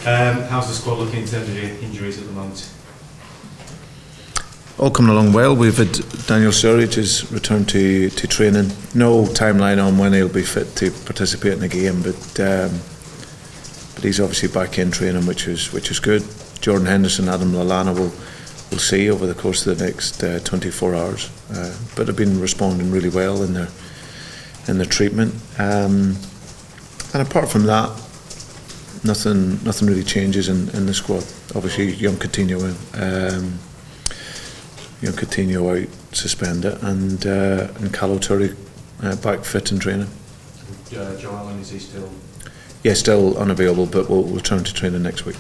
How's the squad looking in terms of injuries at the moment? All coming along well. We've had Daniel Sturridge has returned to training. No timeline on when he'll be fit to participate in the game, but he's obviously back in training, which is good. Jordan Henderson, Adam Lallana we'll see over the course of the next 24 hours. But have been responding really well in their treatment. And apart from that, nothing really changes in the squad. Obviously, young Coutinho out suspended, and Calo Turri back fit and training. Joe Allen, is he still? Yeah, still unavailable, but we'll return to training next week.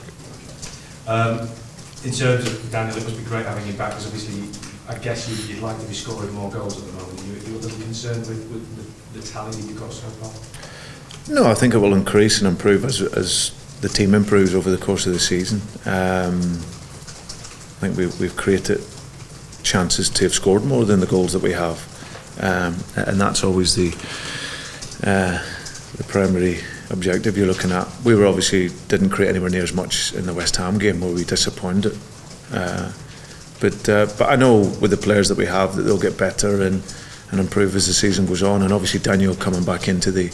In terms of Daniel, it must be great having him back, because obviously, I guess you'd like to be scoring more goals at the moment. You're a little concerned with the tally you've got so far? No, I think it will increase and improve as the team improves over the course of the season. I think we've created chances to have scored more than the goals that we have, and that's always the primary objective you're looking at. We were obviously didn't create anywhere near as much in the West Ham game, where we disappointed. But I know with the players that we have that they'll get better and improve as the season goes on. And obviously Daniel coming back into the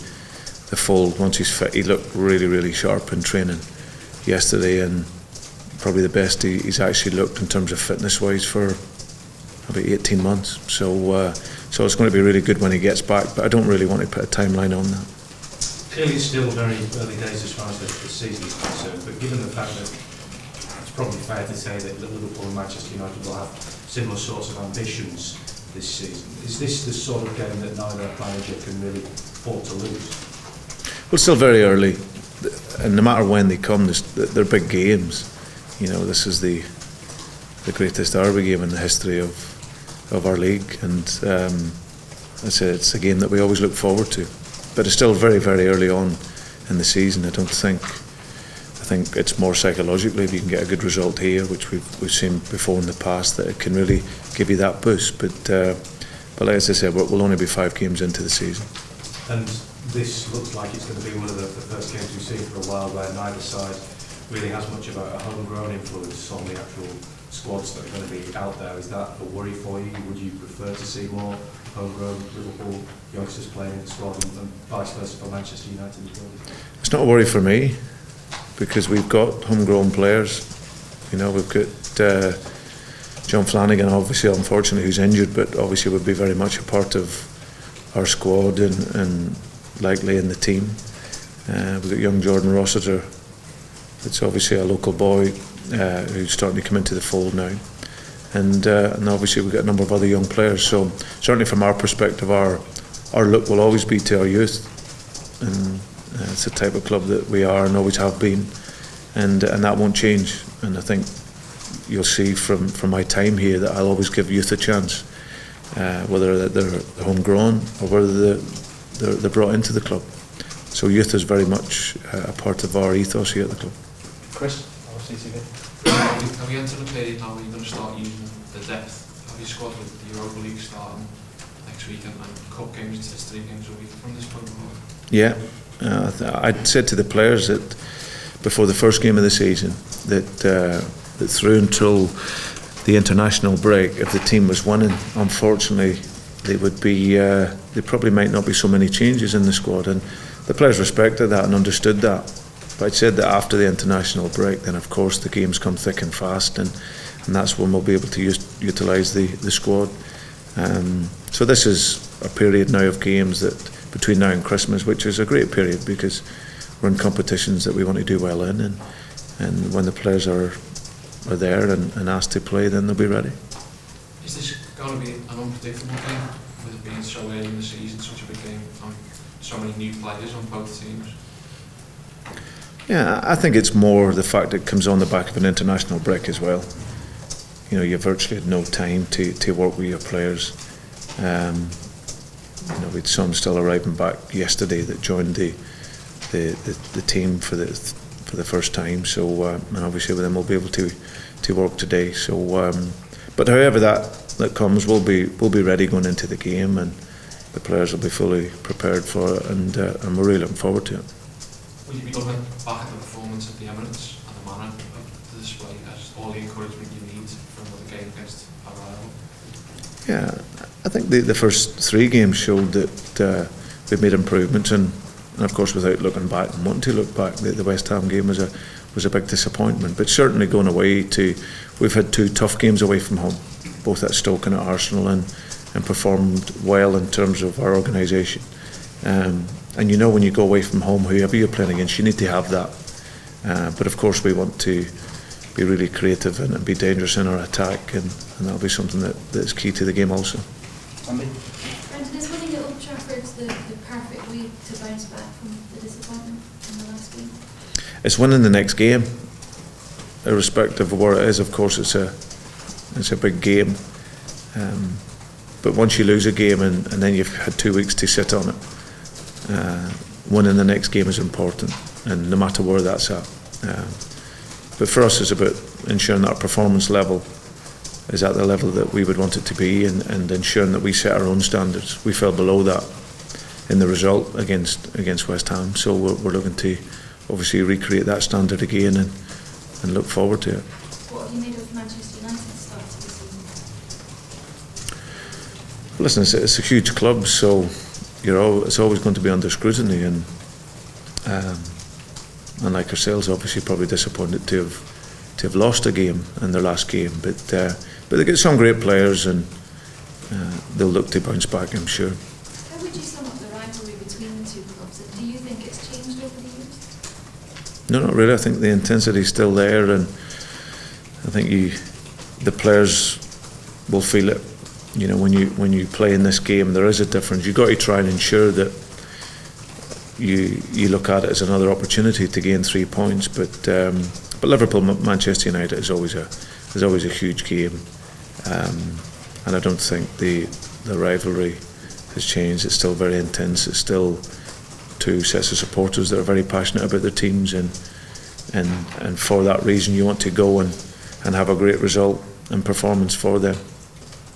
fold once he's fit, he looked really sharp in training yesterday, and probably the best he's actually looked in terms of fitness wise for about 18 months. So it's going to be really good when he gets back, but I don't really want to put a timeline on that. Clearly it's still very early days as far as the season is concerned, but given the fact that it's probably fair to say that Liverpool and Manchester United will have similar sorts of ambitions this season, is this the sort of game that neither manager can really afford to lose? Well, it's still very early, and no matter when they come, they're big games. You know, this is the greatest derby game in the history of our league, and it's a game that we always look forward to. But it's still very early on in the season. I think it's more psychologically, if you can get a good result here, which we've seen before in the past, that it can really give you that boost. But like as I said, we'll only be 5 games into the season. And this looks like it's going to be one of the first games we've seen for a while where neither side really has much of a homegrown influence on the actual squads that are going to be out there. Is that a worry for you? Would you prefer to see more homegrown Liverpool youngsters playing in the squad, and vice versa for Manchester United as well? It's not a worry for me, because we've got homegrown players. You know, we've got John Flanagan, obviously, unfortunately, who's injured, but obviously would be very much a part of our squad and likely in the team. We've got young Jordan Rossiter. It's obviously a local boy who's starting to come into the fold now, and obviously we've got a number of other young players. So certainly from our perspective, our look will always be to our youth, and it's the type of club that we are and always have been, and that won't change. And I think you'll see from my time here that I'll always give youth a chance, whether they're homegrown or whether they're brought into the club. So youth is very much a part of our ethos here at the club. Chris, have we entered a period now where you're going to start using the depth of your squad with the Europa League starting next week and cup games, it's 3 games a week from this point on? Yeah, I'd said to the players that before the first game of the season that through until the international break, if the team was winning, unfortunately there probably might not be so many changes in the squad, and the players respected that and understood that. But I'd said that after the international break, then of course the games come thick and fast, and that's when we'll be able to utilise the squad. So this is a period now of games that between now and Christmas, which is a great period because we're in competitions that we want to do well in, and when the players are there and asked to play, then they'll be ready. Is this going to be an unpredictable game, with it being so early in the season, such a big game, and so many new players on both teams? Yeah, I think it's more the fact that it comes on the back of an international break as well. You know, you virtually had no time to work with your players. You know, we had some still arriving back yesterday that joined the team for the first time. So, and obviously with them we'll be able to work today. So, but however that comes, we'll be ready going into the game, and the players will be fully prepared for it, and we're really looking forward to it. Will you be looking back at the performance performance at the Emirates and the manner of the display as all the encouragement you need from the game against our rival? Yeah, I think the first 3 games showed that we've made improvements, and of course, without looking back and wanting to look back, the West Ham game was a big disappointment. But certainly going away we've had 2 tough games away from home, both at Stoke and at Arsenal, and performed well in terms of our organisation. And you know, when you go away from home, whoever you're playing against, you need to have that. But of course, we want to be really creative and be dangerous in our attack, and that'll be something that's key to the game also. Brendan, is winning at Old Trafford the perfect way to bounce back from the disappointment in the last game? It's winning the next game, irrespective of where it is. Of course, it's a big game. But once you lose a game and then you've had 2 weeks to sit on it, winning the next game is important, and no matter where that's at. But for us, it's about ensuring that our performance level is at the level that we would want it to be, and ensuring that we set our own standards. We fell below that in the result against West Ham, so we're looking to obviously recreate that standard again and look forward to it. What have you made of Manchester United's start to the season? Listen, it's a huge club, so it's always going to be under scrutiny, and like ourselves, obviously probably disappointed to have lost a game in their last game, but they get some great players, and they'll look to bounce back, I'm sure. How would you sum up the rivalry between the 2 clubs, and do you think it's changed over the years? No, not really. I think the intensity is still there, and I think the players will feel it. You know, when you play in this game, there is a difference. You've got to try and ensure that you look at it as another opportunity to gain 3 points. But Liverpool, Manchester United is always a huge game, and I don't think the rivalry has changed. It's still very intense. It's still 2 sets of supporters that are very passionate about their teams, and for that reason, you want to go and have a great result and performance for them.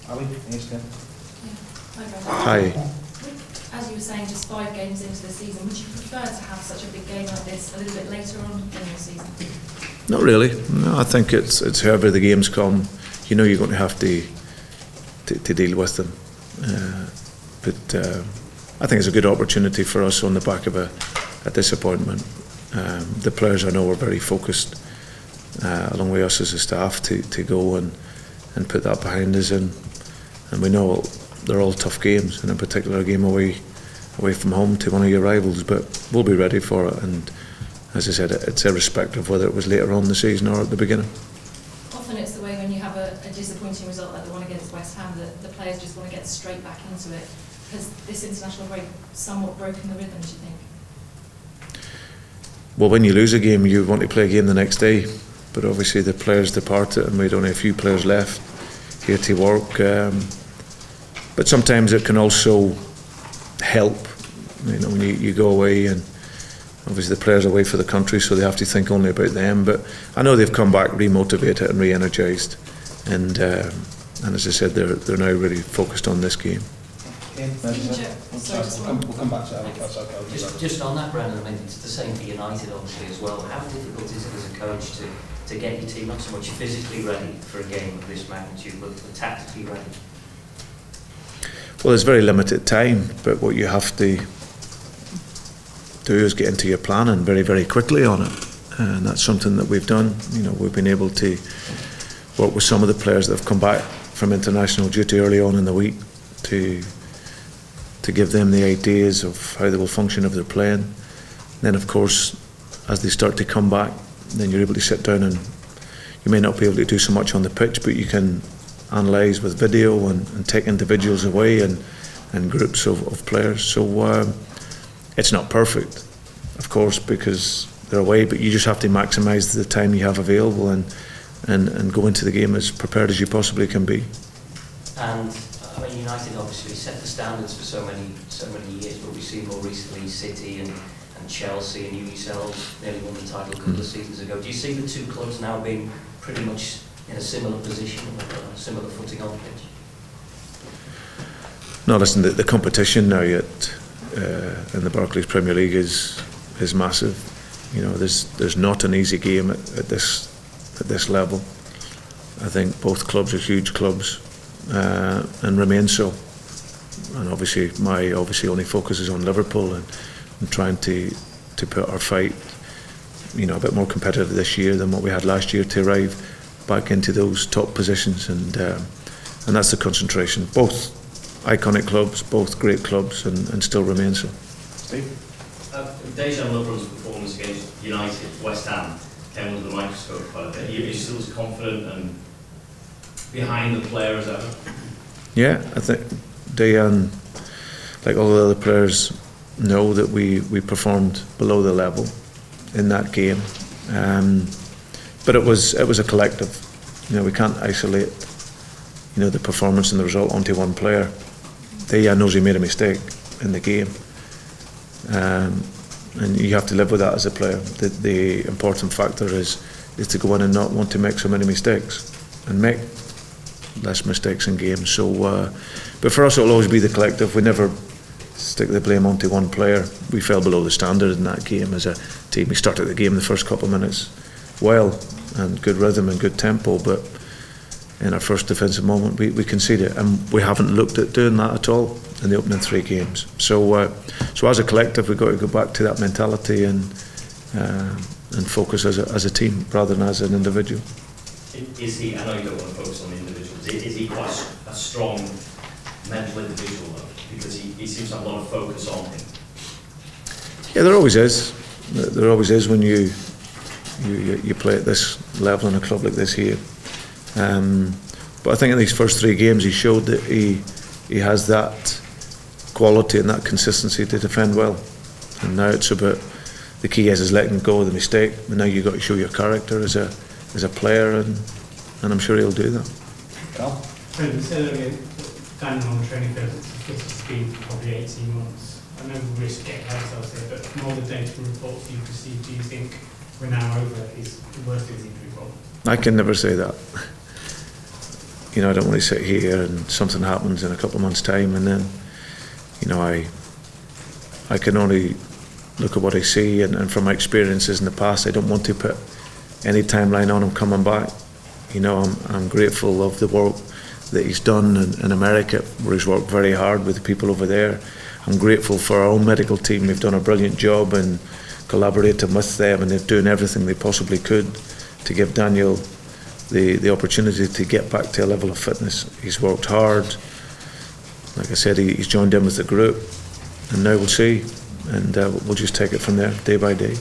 Ali, yes, Ken. Hi. As you were saying, just 5 games into the season, would you prefer to have such a big game like this a little bit later on in your season? Not really. No, I think it's however the games come. You know, you're going to have to deal with them. But I think it's a good opportunity for us on the back of a disappointment. The players I know are very focused, along with us as a staff, to go and put that behind us, and we know they're all tough games, and in particular a game away from home to one of your rivals, but we'll be ready for it, and as I said, it's irrespective of whether it was later on in the season or at the beginning. Often it's the way when you have a disappointing result like the one against West Ham that the players just want to get straight back into it. Has this international break somewhat broken the rhythm, do you think? Well, when you lose a game, you want to play a game the next day, but obviously the players departed and we'd only a few players left here to work. But sometimes it can also help, you know, when you go away, and obviously the players are away for the country, so they have to think only about them. But I know they've come back re-motivated and re-energised, and as I said, they're now really focused on this game. We'll come back to that if that's okay. Just on that, Brendan, I mean, it's the same for United obviously as well. How difficult is it as a coach to get your team not so much physically ready for a game of this magnitude, but tactically ready? Well, there's very limited time, but what you have to do is get into your planning very, very quickly on it, and that's something that we've done. You know, we've been able to work with some of the players that have come back from international duty early on in the week to give them the ideas of how they will function if they're playing. Then, of course, as they start to come back, then you're able to sit down, and you may not be able to do so much on the pitch, but you can analyse with video and take individuals away and groups of players. So it's not perfect, of course, because they're away, but you just have to maximise the time you have available and go into the game as prepared as you possibly can be. And I mean, United obviously set the standards for so many years, but we've seen more recently City and Chelsea, and you yourselves nearly won the title a couple of seasons ago. Do you see the 2 clubs now being pretty much in a similar position, a similar footing on the pitch? No, listen, the competition now in the Barclays Premier League is massive. there's not an easy game at this level. I think both clubs are huge clubs and remain so. And obviously my only focus is on Liverpool and trying to put our fight, a bit more competitive this year than what we had last year to arrive back into those top positions, and that's the concentration. Both iconic clubs, both great clubs, and still remain so. Steve? Dejan Lovren's performance against United, West Ham, came under the microscope quite a bit. Are you still as confident and behind the player as ever? Yeah, I think Dejan, like all the other players, know that we performed below the level in that game, but it was a collective. We can't isolate the performance and the result onto one player. Dejan knows he made a mistake in the game, and you have to live with that as a player. The important factor is to go in and not want to make so many mistakes and make less mistakes in games. So, but for us, it will always be the collective. We never stick the blame onto one player. We fell below the standard in that game as a team. We started the game the first couple of minutes well, and good rhythm and good tempo, but in our first defensive moment we conceded, and we haven't looked at doing that at all in the opening 3 games. So as a collective, we've got to go back to that mentality and focus as a team rather than as an individual. Is he, I know you don't want to focus on the individuals, is he quite a strong mental individual though? Because he seems to have a lot of focus on him. Yeah, there always is. There always is when you play at this level in a club like this here. But I think in these first 3 games he showed that he has that quality and that consistency to defend well. And now it's about, the key is letting go of the mistake. And now you've got to show your character as a player, and I'm sure he'll do that. Carl? You said earlier, Daniel on the training field, it's been probably 18 months. I know we risk getting ourselves here, but from all the data and reports you've received, do you think we're now over his worst of his injury problem? I can never say that. I don't want to sit here and something happens in a couple of months' time, and then, I can only look at what I see, and from my experiences in the past, I don't want to put any timeline on him coming back. I'm grateful of the work that he's done in America, where he's worked very hard with the people over there. I'm grateful for our own medical team. They've done a brilliant job in collaborating with them, and they're doing everything they possibly could to give Daniel the opportunity to get back to a level of fitness. He's worked hard. Like I said, he's joined in with the group, and now we'll see, and we'll just take it from there, day by day.